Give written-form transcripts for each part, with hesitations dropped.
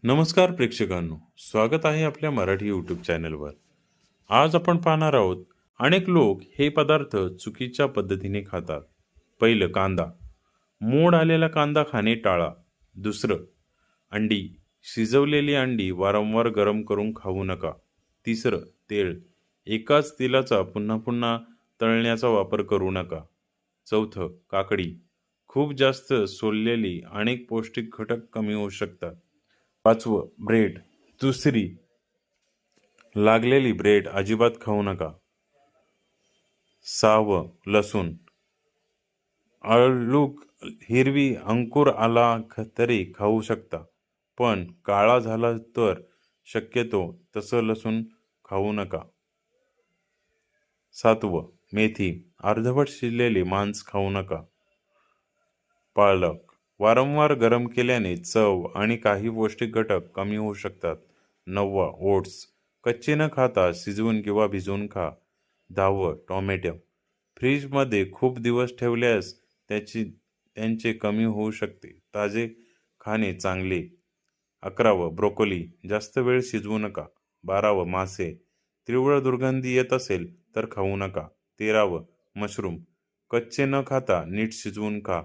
नमस्कार प्रेक्षकांनो, स्वागत आहे आपल्या मराठी यूट्यूब चॅनलवर. आज आपण पाहणार आहोत, अनेक लोक हे पदार्थ चुकीच्या पद्धतीने खातात. पहिलं, कांदा. मोड आलेला कांदा खाणे टाळा. दुसरं, अंडी. शिजवलेली अंडी वारंवार गरम करून खाऊ नका. तिसरं, तेल. एकाच तेलाचा पुन्हा पुन्हा तळण्याचा वापर करू नका. चौथं, काकडी. खूप जास्त सोललेली अनेक पौष्टिक घटक कमी होऊ शकतात. पाचवं, ब्रेड. दुसरी लागलेली ब्रेड अजिबात खाऊ नका. सहावं, लसूण. आलूक हिरवी अंकुर आला तरी खाऊ शकता, पण काळा झाला तर शक्यतो तसं लसूण खाऊ नका. सातवं, मेथी. अर्धवट शिजलेले मांस खाऊ नका. पालक. वारंवार गरम केल्याने चव आणि काही पौष्टिक घटक कमी होऊ शकतात. नववा, ओट्स. कच्चे न खाता शिजवून किंवा भिजवून खा. दहावं, टोमॅटो. फ्रीजमध्ये खूप दिवस ठेवल्यास त्यांचे कमी होऊ शकते. ताजे खाणे चांगले. 11व, ब्रोकोली. जास्त वेळ शिजवू नका. 12व, मासे. तीव्र दुर्गंधी येत असेल तर खाऊ नका. 13व, मशरूम. कच्चे न खाता नीट शिजवून खा.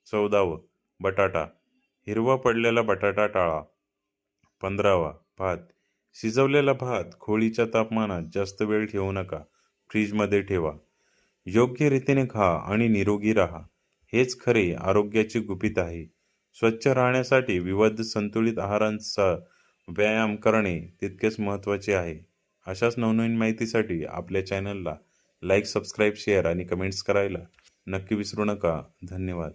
14व, बटाटा. हिरवा पडलेला बटाटा टाळा. 15वा, भात. शिजवलेला भात खोलीच्या तापमानात जास्त वेळ ठेवू नका. फ्रीजमध्ये ठेवा. योग्य रीतीने खा आणि निरोगी राहा. हेच खरे आरोग्याचे गुपित आहे. स्वच्छ राहण्यासाठी विविध संतुलित आहारांचा व्यायाम करणे तितकेच महत्त्वाचे आहे. अशाच नवनवीन माहितीसाठी आपल्या चॅनलला लाईक, सबस्क्राईब, शेअर आणि कमेंट्स करायला नक्की विसरू नका. धन्यवाद.